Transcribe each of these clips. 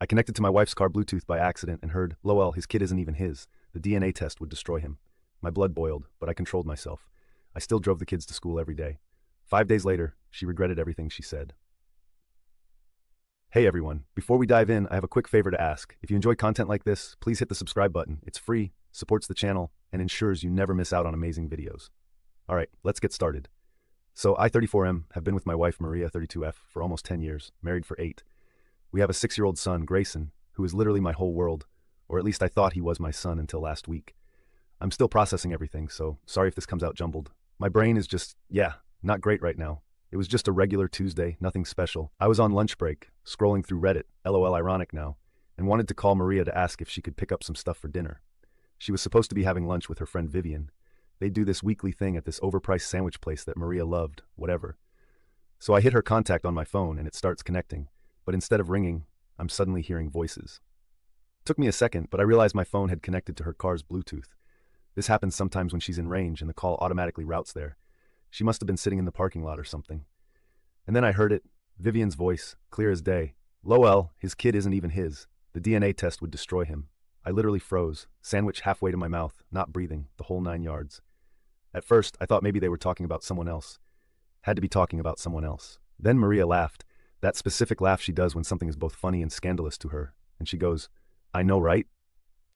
I connected to my wife's car Bluetooth by accident and heard, "Lol, his kid isn't even his. The DNA test would destroy him." My blood boiled, but I controlled myself. I still drove the kids to school every day. 5 days later, she regretted everything she said. Hey everyone, before we dive in, I have a quick favor to ask. If you enjoy content like this, please hit the subscribe button. It's free, supports the channel, and ensures you never miss out on amazing videos. Alright, let's get started. So I, 34M, have been with my wife Maria, 32F, for almost 10 years, married for 8. We have a 6-year-old son, Grayson, who is literally my whole world, or at least I thought he was my son until last week. I'm still processing everything, so sorry if this comes out jumbled. My brain is just, not great right now. It was just a regular Tuesday, nothing special. I was on lunch break, scrolling through Reddit, LOL ironic now, and wanted to call Maria to ask if she could pick up some stuff for dinner. She was supposed to be having lunch with her friend Vivian. They do this weekly thing at this overpriced sandwich place that Maria loved, whatever. So I hit her contact on my phone and it starts connecting, but instead of ringing, I'm suddenly hearing voices. Took me a second, but I realized my phone had connected to her car's Bluetooth. This happens sometimes when she's in range and the call automatically routes there. She must have been sitting in the parking lot or something. And then I heard it, Vivian's voice, clear as day. "Lol, his kid isn't even his. The DNA test would destroy him." I literally froze, sandwich halfway to my mouth, not breathing, the whole 9 yards. At first, I thought maybe they were talking about someone else. Had to be talking about someone else. Then Maria laughed, that specific laugh she does when something is both funny and scandalous to her, and she goes, "I know, right?"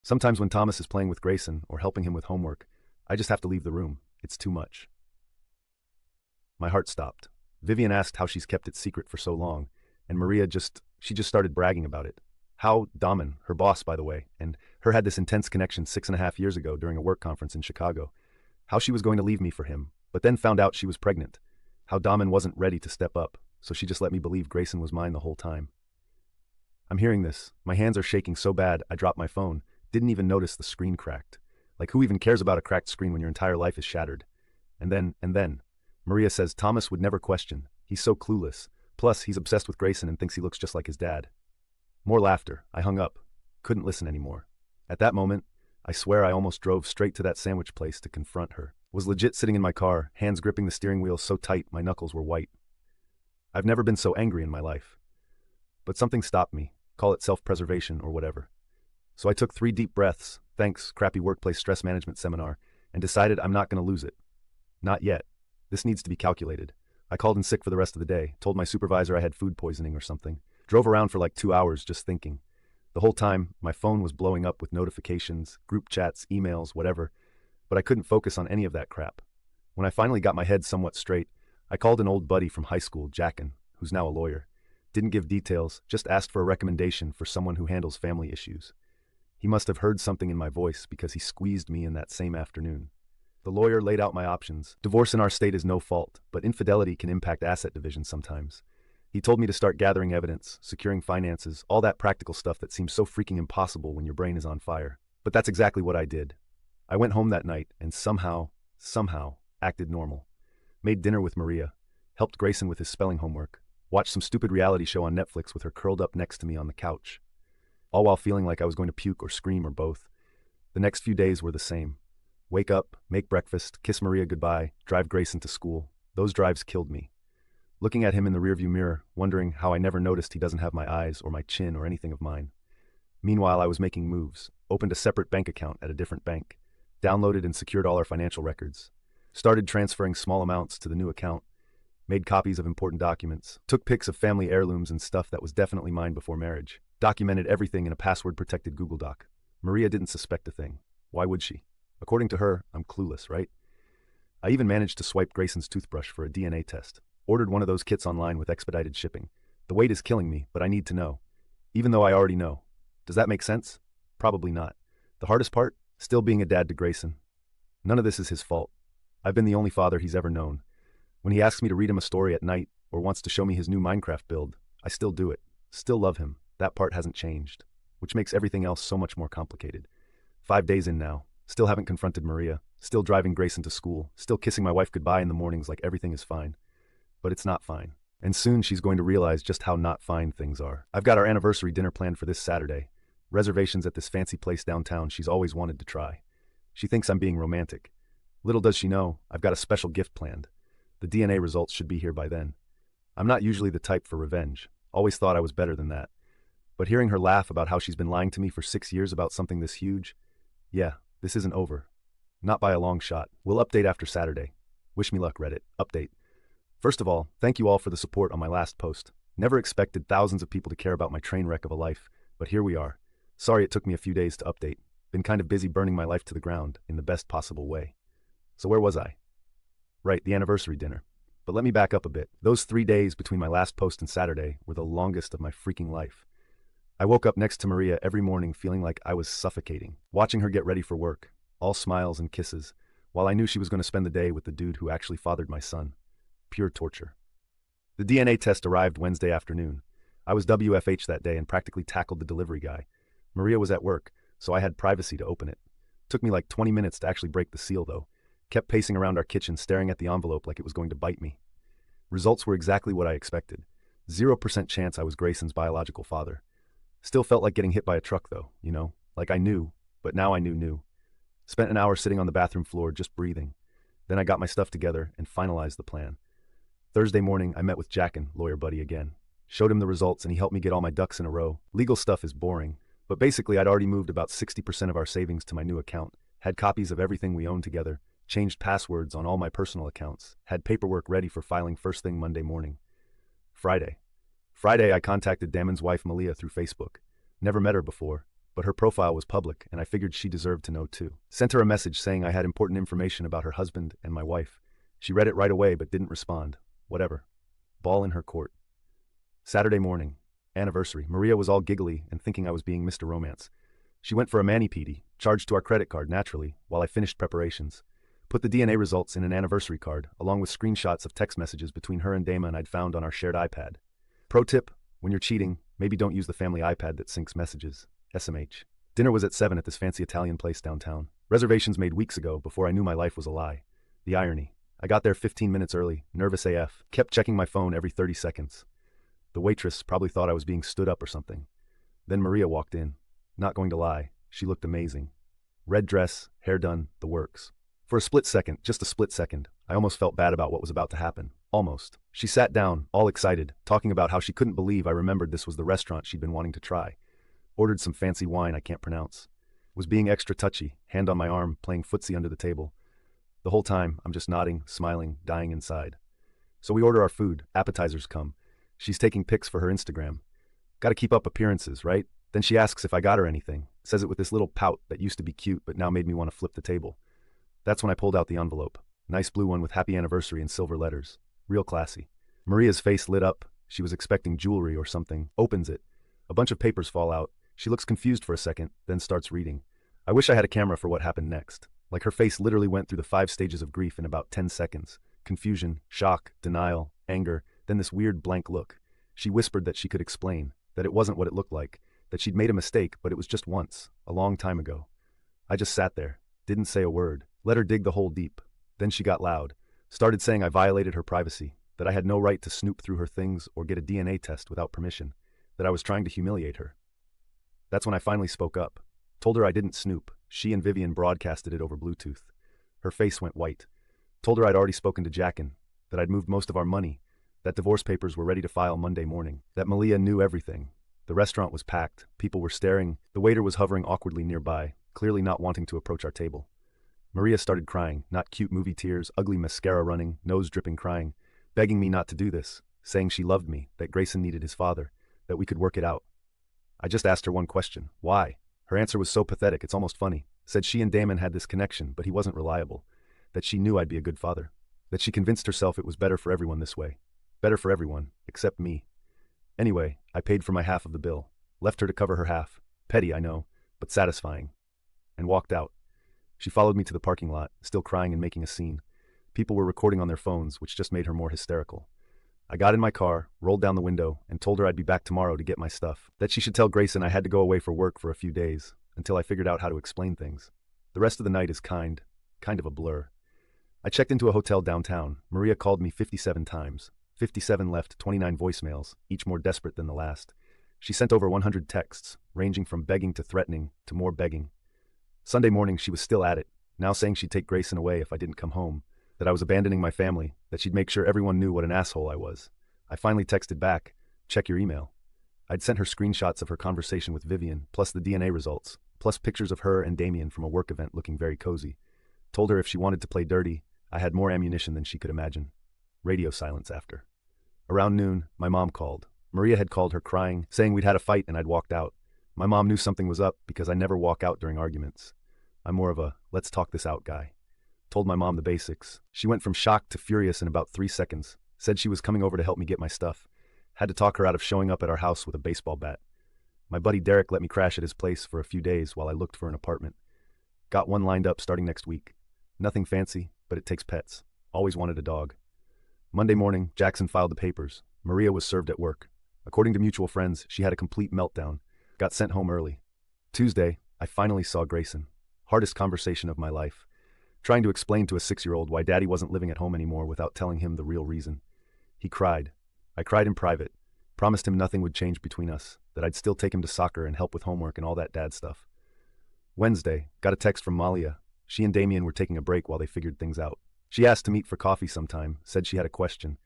Sometimes when Thomas is playing with Grayson or helping him with homework, I just have to leave the room. It's too much. My heart stopped. Vivian asked how she's kept it secret for so long, and Maria just started bragging about it. How Daman, her boss by the way, and her had this intense connection 6.5 years ago during a work conference in Chicago. How she was going to leave me for him, but then found out she was pregnant. How Daman wasn't ready to step up, so she just let me believe Grayson was mine the whole time. I'm hearing this. My hands are shaking so bad I dropped my phone. Didn't even notice the screen cracked. Like, who even cares about a cracked screen when your entire life is shattered? And then, Maria says Thomas would never question. He's so clueless. Plus, he's obsessed with Grayson and thinks he looks just like his dad. More laughter. I hung up. Couldn't listen anymore. At that moment, I swear I almost drove straight to that sandwich place to confront her. Was legit sitting in my car, hands gripping the steering wheel so tight my knuckles were white. I've never been so angry in my life. But something stopped me. Call it self-preservation or whatever. So I took 3 deep breaths, thanks, crappy workplace stress management seminar, and decided I'm not going to lose it. Not yet. This needs to be calculated. I called in sick for the rest of the day, told my supervisor I had food poisoning or something. Drove around for like 2 hours just thinking. The whole time, my phone was blowing up with notifications, group chats, emails, whatever, but I couldn't focus on any of that crap. When I finally got my head somewhat straight, I called an old buddy from high school, Jackin, who's now a lawyer. Didn't give details, just asked for a recommendation for someone who handles family issues. He must have heard something in my voice because he squeezed me in that same afternoon. The lawyer laid out my options. Divorce in our state is no fault, but infidelity can impact asset division sometimes. He told me to start gathering evidence, securing finances, all that practical stuff that seems so freaking impossible when your brain is on fire. But that's exactly what I did. I went home that night and somehow, acted normal. Made dinner with Maria, helped Grayson with his spelling homework, watched some stupid reality show on Netflix with her curled up next to me on the couch. All while feeling like I was going to puke or scream or both. The next few days were the same. Wake up, make breakfast, kiss Maria goodbye, drive Grayson to school. Those drives killed me. Looking at him in the rearview mirror, wondering how I never noticed he doesn't have my eyes or my chin or anything of mine. Meanwhile, I was making moves, opened a separate bank account at a different bank, downloaded and secured all our financial records, started transferring small amounts to the new account, made copies of important documents, took pics of family heirlooms and stuff that was definitely mine before marriage, documented everything in a password-protected Google Doc. Maria didn't suspect a thing. Why would she? According to her, I'm clueless, right? I even managed to swipe Grayson's toothbrush for a DNA test. Ordered one of those kits online with expedited shipping. The wait is killing me, but I need to know. Even though I already know. Does that make sense? Probably not. The hardest part? Still being a dad to Grayson. None of this is his fault. I've been the only father he's ever known. When he asks me to read him a story at night or wants to show me his new Minecraft build, I still do it. Still love him. That part hasn't changed. Which makes everything else so much more complicated. 5 days in now. Still haven't confronted Maria, still driving Grayson to school, still kissing my wife goodbye in the mornings like everything is fine. But it's not fine. And soon she's going to realize just how not fine things are. I've got our anniversary dinner planned for this Saturday. Reservations at this fancy place downtown she's always wanted to try. She thinks I'm being romantic. Little does she know, I've got a special gift planned. The DNA results should be here by then. I'm not usually the type for revenge. Always thought I was better than that. But hearing her laugh about how she's been lying to me for 6 years about something this huge, yeah, this isn't over. Not by a long shot. We'll update after Saturday. Wish me luck, Reddit. Update. First of all, thank you all for the support on my last post. Never expected thousands of people to care about my train wreck of a life, but here we are. Sorry it took me a few days to update. Been kind of busy burning my life to the ground in the best possible way. So where was I? Right, the anniversary dinner. But let me back up a bit. Those 3 days between my last post and Saturday were the longest of my freaking life. I woke up next to Maria every morning feeling like I was suffocating, watching her get ready for work, all smiles and kisses, while I knew she was going to spend the day with the dude who actually fathered my son. Pure torture. The DNA test arrived Wednesday afternoon. I was WFH that day and practically tackled the delivery guy. Maria was at work, so I had privacy to open it. Took me like 20 minutes to actually break the seal, though. Kept pacing around our kitchen staring at the envelope like it was going to bite me. Results were exactly what I expected. 0% chance I was Grayson's biological father. Still felt like getting hit by a truck, though, like I knew, but now I knew. Spent an hour sitting on the bathroom floor just breathing. Then I got my stuff together and finalized the plan. Thursday morning, I met with Jackin, lawyer buddy again. Showed him the results and he helped me get all my ducks in a row. Legal stuff is boring, but basically I'd already moved about 60% of our savings to my new account, had copies of everything we owned together, changed passwords on all my personal accounts, had paperwork ready for filing first thing Monday morning. Friday, I contacted Damon's wife Malia through Facebook. Never met her before, but her profile was public and I figured she deserved to know too. Sent her a message saying I had important information about her husband and my wife. She read it right away but didn't respond. Whatever. Ball in her court. Saturday morning. Anniversary. Maria was all giggly and thinking I was being Mr. Romance. She went for a mani-pedi, charged to our credit card naturally, while I finished preparations. Put the DNA results in an anniversary card, along with screenshots of text messages between her and Damon I'd found on our shared iPad. Pro tip, when you're cheating, maybe don't use the family iPad that syncs messages. SMH. Dinner was at 7 at this fancy Italian place downtown. Reservations made weeks ago before I knew my life was a lie. The irony. I got there 15 minutes early, nervous AF, kept checking my phone every 30 seconds. The waitress probably thought I was being stood up or something. Then Maria walked in. Not going to lie, she looked amazing. Red dress, hair done, the works. For a split second, just a split second, I almost felt bad about what was about to happen. Almost. She sat down, all excited, talking about how she couldn't believe I remembered this was the restaurant she'd been wanting to try. Ordered some fancy wine I can't pronounce. Was being extra touchy, hand on my arm, playing footsie under the table. The whole time, I'm just nodding, smiling, dying inside. So we order our food, appetizers come. She's taking pics for her Instagram. Gotta keep up appearances, right? Then she asks if I got her anything. Says it with this little pout that used to be cute but now made me want to flip the table. That's when I pulled out the envelope. Nice blue one with happy anniversary in silver letters. Real classy. Maria's face lit up. She was expecting jewelry or something. Opens it. A bunch of papers fall out. She looks confused for a second, then starts reading. I wish I had a camera for what happened next. Like her face literally went through the 5 stages of grief in about 10 seconds. Confusion, shock, denial, anger, then this weird blank look. She whispered that she could explain, that it wasn't what it looked like, that she'd made a mistake, but it was just once, a long time ago. I just sat there, didn't say a word, let her dig the hole deep. Then she got loud, started saying I violated her privacy, that I had no right to snoop through her things or get a DNA test without permission, that I was trying to humiliate her. That's when I finally spoke up. Told her I didn't snoop. She and Vivian broadcasted it over Bluetooth. Her face went white. Told her I'd already spoken to Jackin, that I'd moved most of our money, that divorce papers were ready to file Monday morning, that Malia knew everything. The restaurant was packed, people were staring, the waiter was hovering awkwardly nearby, clearly not wanting to approach our table. Maria started crying, not cute movie tears, ugly mascara running, nose dripping crying, begging me not to do this, saying she loved me, that Grayson needed his father, that we could work it out. I just asked her one question, why? Her answer was so pathetic, it's almost funny. Said she and Damon had this connection, but he wasn't reliable. That she knew I'd be a good father. That she convinced herself it was better for everyone this way. Better for everyone, except me. Anyway, I paid for my half of the bill. Left her to cover her half. Petty, I know, but satisfying. And walked out. She followed me to the parking lot, still crying and making a scene. People were recording on their phones, which just made her more hysterical. I got in my car, rolled down the window, and told her I'd be back tomorrow to get my stuff. That she should tell Grayson I had to go away for work for a few days, until I figured out how to explain things. The rest of the night is kind of a blur. I checked into a hotel downtown. Maria called me 57 times. 57 left 29 voicemails, each more desperate than the last. She sent over 100 texts, ranging from begging to threatening to more begging. Sunday morning she was still at it, now saying she'd take Grayson away if I didn't come home, that I was abandoning my family, that she'd make sure everyone knew what an asshole I was. I finally texted back, check your email. I'd sent her screenshots of her conversation with Vivian, plus the DNA results, plus pictures of her and Damien from a work event looking very cozy. Told her if she wanted to play dirty, I had more ammunition than she could imagine. Radio silence after. Around noon, my mom called. Maria had called her crying, saying we'd had a fight and I'd walked out. My mom knew something was up because I never walk out during arguments. I'm more of a let's talk this out guy. Told my mom the basics. She went from shocked to furious in about 3 seconds. Said she was coming over to help me get my stuff. Had to talk her out of showing up at our house with a baseball bat. My buddy Derek let me crash at his place for a few days while I looked for an apartment. Got one lined up starting next week. Nothing fancy, but it takes pets. Always wanted a dog. Monday morning, Jackson filed the papers. Maria was served at work. According to mutual friends, she had a complete meltdown. Got sent home early. Tuesday, I finally saw Grayson. Hardest conversation of my life. Trying to explain to a 6-year-old why Daddy wasn't living at home anymore without telling him the real reason. He cried. I cried in private. Promised him nothing would change between us, that I'd still take him to soccer and help with homework and all that dad stuff. Wednesday, got a text from Malia. She and Damien were taking a break while they figured things out. She asked to meet for coffee sometime, said she had a question.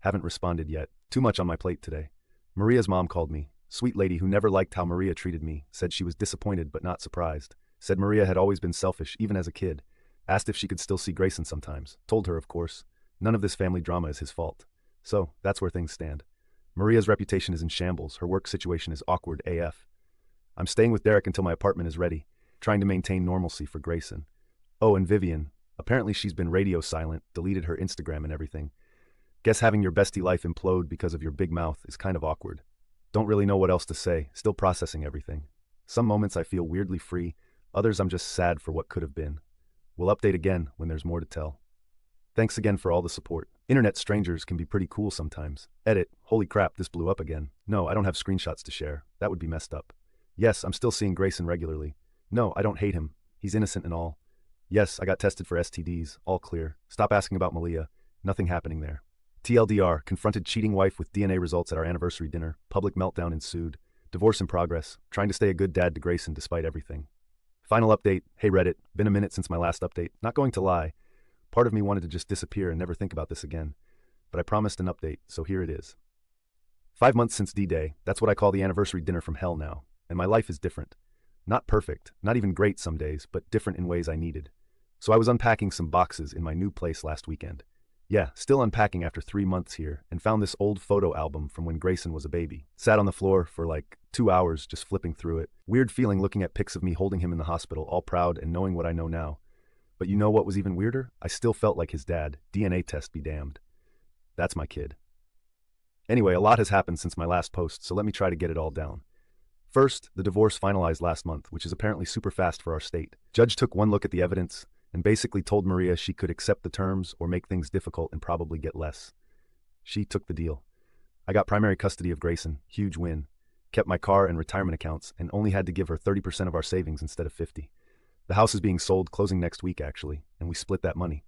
Haven't responded yet. Too much on my plate today. Maria's mom called me. Sweet lady who never liked how Maria treated me, said she was disappointed but not surprised. Said Maria had always been selfish, even as a kid. Asked if she could still see Grayson sometimes. Told her, of course. None of this family drama is his fault. So, that's where things stand. Maria's reputation is in shambles. Her work situation is awkward AF. I'm staying with Derek until my apartment is ready, trying to maintain normalcy for Grayson. Oh, and Vivian. Apparently she's been radio silent, deleted her Instagram and everything. Guess having your bestie life implode because of your big mouth is kind of awkward. Don't really know what else to say, still processing everything. Some moments I feel weirdly free, others I'm just sad for what could have been. We'll update again when there's more to tell. Thanks again for all the support. Internet strangers can be pretty cool sometimes. Edit, holy crap, this blew up again. No, I don't have screenshots to share. That would be messed up. Yes, I'm still seeing Grayson regularly. No, I don't hate him. He's innocent and all. Yes, I got tested for STDs, all clear. Stop asking about Malia. Nothing happening there. TLDR, confronted cheating wife with DNA results at our anniversary dinner. Public meltdown ensued. Divorce in progress. Trying to stay a good dad to Grayson despite everything. Final update. Hey Reddit, been a minute since my last update. Not going to lie. Part of me wanted to just disappear and never think about this again. But I promised an update, so here it is. 5 months since D-Day. That's what I call the anniversary dinner from hell now. And my life is different. Not perfect, not even great some days, but different in ways I needed. So I was unpacking some boxes in my new place last weekend. Yeah, still unpacking after 3 months here, and found this old photo album from when Grayson was a baby. Sat on the floor for like 2 hours just flipping through it. Weird feeling looking at pics of me holding him in the hospital, all proud and knowing what I know now. But you know what was even weirder? I still felt like his dad. DNA test be damned. That's my kid. Anyway, a lot has happened since my last post, so let me try to get it all down. First, the divorce finalized last month, which is apparently super fast for our state. Judge took one look at the evidence and basically told Maria she could accept the terms or make things difficult and probably get less. She took the deal. I got primary custody of Grayson, huge win. Kept my car and retirement accounts and only had to give her 30% of our savings instead of 50%. The house is being sold, closing next week actually, and we split that money.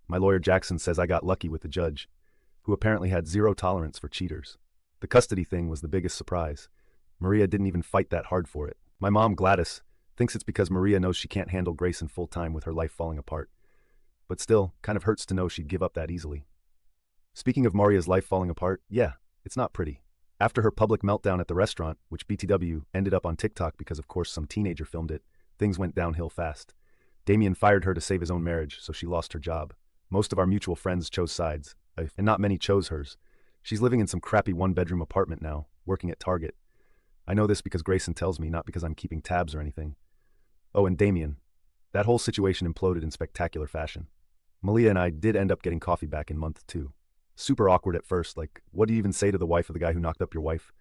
My lawyer Jackson says I got lucky with the judge, who apparently had zero tolerance for cheaters. The custody thing was the biggest surprise. Maria didn't even fight that hard for it. My mom, Gladys, thinks it's because Maria knows she can't handle Grayson full-time with her life falling apart. But still, kind of hurts to know she'd give up that easily. Speaking of Maria's life falling apart, yeah, it's not pretty. After her public meltdown at the restaurant, which BTW ended up on TikTok because of course some teenager filmed it, things went downhill fast. Damien fired her to save his own marriage, so she lost her job. Most of our mutual friends chose sides, and not many chose hers. She's living in some crappy one-bedroom apartment now, working at Target. I know this because Grayson tells me, not because I'm keeping tabs or anything. Oh, and Damien. That whole situation imploded in spectacular fashion. Malia and I did end up getting coffee back in month 2. Super awkward at first, like, what do you even say to the wife of the guy who knocked up your wife?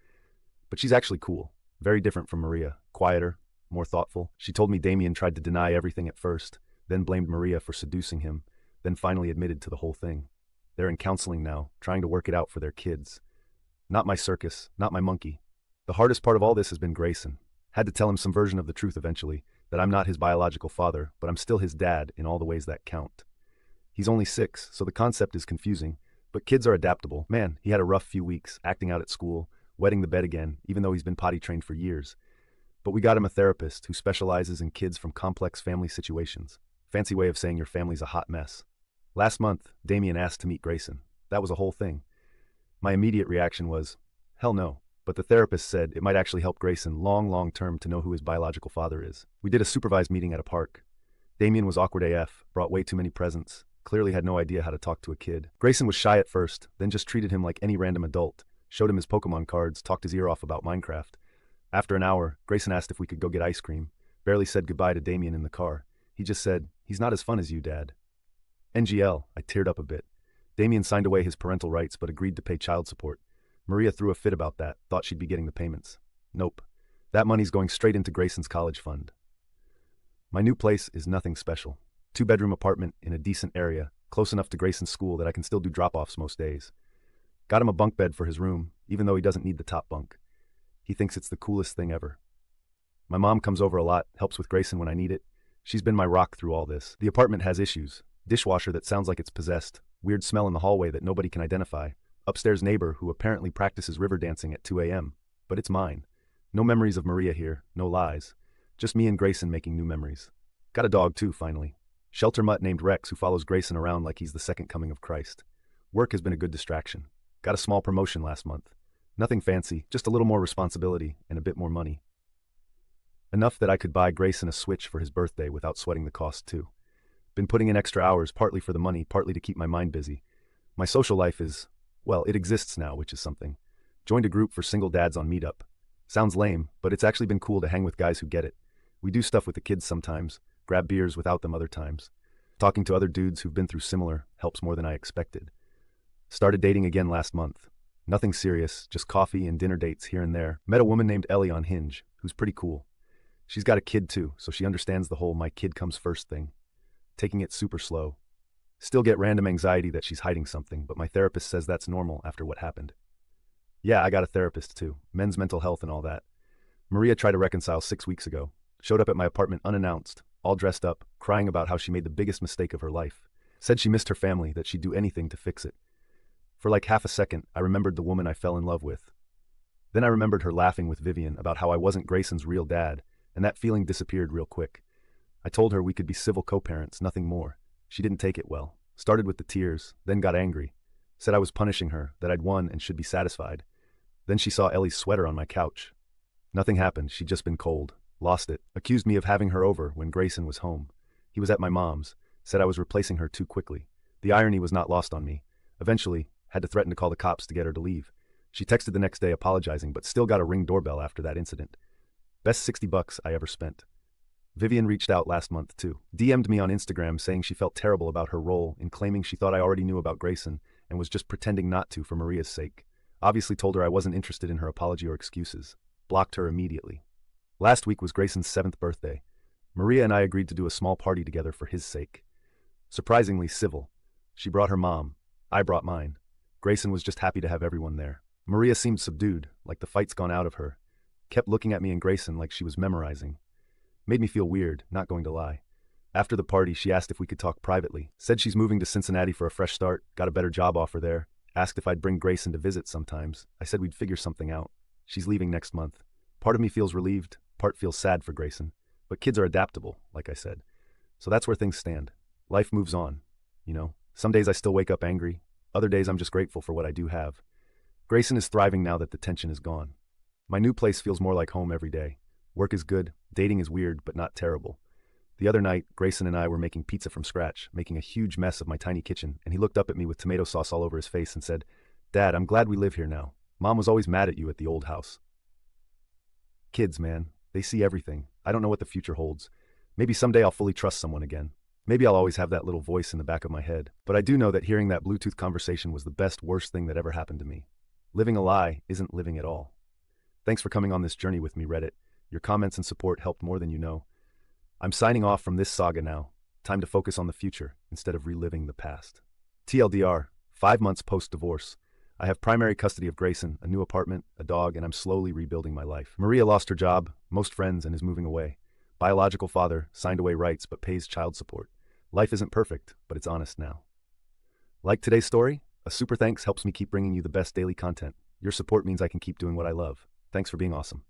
But she's actually cool. Very different from Maria. Quieter, more thoughtful. She told me Damien tried to deny everything at first, then blamed Maria for seducing him, then finally admitted to the whole thing. They're in counseling now, trying to work it out for their kids. Not my circus, not my monkey. The hardest part of all this has been Grayson. Had to tell him some version of the truth eventually, that I'm not his biological father, but I'm still his dad in all the ways that count. He's only 6, so the concept is confusing, but kids are adaptable. Man, he had a rough few weeks, acting out at school, wetting the bed again, even though he's been potty trained for years. But we got him a therapist who specializes in kids from complex family situations. Fancy way of saying your family's a hot mess. Last month, Damien asked to meet Grayson. That was a whole thing. My immediate reaction was, hell no. but the therapist said it might actually help Grayson long term to know who his biological father is. We did a supervised meeting at a park. Damien was awkward AF, brought way too many presents, clearly had no idea how to talk to a kid. Grayson was shy at first, then just treated him like any random adult, showed him his Pokemon cards, talked his ear off about Minecraft. After an hour, Grayson asked if we could go get ice cream, barely said goodbye to Damien in the car. He just said, "He's not as fun as you, Dad." NGL, I teared up a bit. Damien signed away his parental rights but agreed to pay child support. Maria threw a fit about that, thought she'd be getting the payments. Nope. That money's going straight into Grayson's college fund. My new place is nothing special. 2-bedroom apartment in a decent area, close enough to Grayson's school that I can still do drop-offs most days. Got him a bunk bed for his room, even though he doesn't need the top bunk. He thinks it's the coolest thing ever. My mom comes over a lot, helps with Grayson when I need it. She's been my rock through all this. The apartment has issues. Dishwasher that sounds like it's possessed. Weird smell in the hallway that nobody can identify. Upstairs neighbor who apparently practices river dancing at 2 a.m. But it's mine. No memories of Maria here, no lies. Just me and Grayson making new memories. Got a dog too, finally. Shelter mutt named Rex who follows Grayson around like he's the second coming of Christ. Work has been a good distraction. Got a small promotion last month. Nothing fancy, just a little more responsibility and a bit more money. Enough that I could buy Grayson a Switch for his birthday without sweating the cost too. Been putting in extra hours, partly for the money, partly to keep my mind busy. My social life is, well, it exists now, which is something. Joined a group for single dads on Meetup. Sounds lame, but it's actually been cool to hang with guys who get it. We do stuff with the kids sometimes, grab beers without them other times. Talking to other dudes who've been through similar helps more than I expected. Started dating again last month. Nothing serious, just coffee and dinner dates here and there. Met a woman named Ellie on Hinge, who's pretty cool. She's got a kid too, so she understands the whole my kid comes first thing. Taking it super slow. Still get random anxiety that she's hiding something, but my therapist says that's normal after what happened. Yeah, I got a therapist too, men's mental health and all that. Maria tried to reconcile 6 weeks ago. Showed up at my apartment unannounced, all dressed up, crying about how she made the biggest mistake of her life. Said she missed her family, that she'd do anything to fix it. For like half a second, I remembered the woman I fell in love with. Then I remembered her laughing with Vivian about how I wasn't Grayson's real dad, and that feeling disappeared real quick. I told her we could be civil co-parents, nothing more. She didn't take it well. Started with the tears, then got angry. Said I was punishing her, that I'd won and should be satisfied. Then she saw Ellie's sweater on my couch. Nothing happened, she'd just been cold. Lost it. Accused me of having her over when Grayson was home. He was at my mom's. Said I was replacing her too quickly. The irony was not lost on me. Eventually, had to threaten to call the cops to get her to leave. She texted the next day apologizing, but still got a Ring doorbell after that incident. Best $60 I ever spent. Vivian reached out last month too. DM'd me on Instagram saying she felt terrible about her role in claiming she thought I already knew about Grayson and was just pretending not to for Maria's sake. Obviously told her I wasn't interested in her apology or excuses. Blocked her immediately. Last week was Grayson's 7th birthday. Maria and I agreed to do a small party together for his sake. Surprisingly civil. She brought her mom. I brought mine. Grayson was just happy to have everyone there. Maria seemed subdued, like the fight's gone out of her. Kept looking at me and Grayson like she was memorizing. Made me feel weird, not going to lie. After the party, she asked if we could talk privately. Said she's moving to Cincinnati for a fresh start, got a better job offer there. Asked if I'd bring Grayson to visit sometimes. I said we'd figure something out. She's leaving next month. Part of me feels relieved, part feels sad for Grayson. But kids are adaptable, like I said. So that's where things stand. Life moves on, you know. Some days I still wake up angry. Other days I'm just grateful for what I do have. Grayson is thriving now that the tension is gone. My new place feels more like home every day. Work is good, dating is weird, but not terrible. The other night, Grayson and I were making pizza from scratch, making a huge mess of my tiny kitchen, and he looked up at me with tomato sauce all over his face and said, "Dad, I'm glad we live here now. Mom was always mad at you at the old house." Kids, man, they see everything. I don't know what the future holds. Maybe someday I'll fully trust someone again. Maybe I'll always have that little voice in the back of my head. But I do know that hearing that Bluetooth conversation was the best, worst thing that ever happened to me. Living a lie isn't living at all. Thanks for coming on this journey with me, Reddit. Your comments and support helped more than you know. I'm signing off from this saga now. Time to focus on the future instead of reliving the past. TLDR, 5 months post-divorce. I have primary custody of Grayson, a new apartment, a dog, and I'm slowly rebuilding my life. Maria lost her job, most friends, and is moving away. Biological father, signed away rights but pays child support. Life isn't perfect, but it's honest now. Like today's story? A super thanks helps me keep bringing you the best daily content. Your support means I can keep doing what I love. Thanks for being awesome.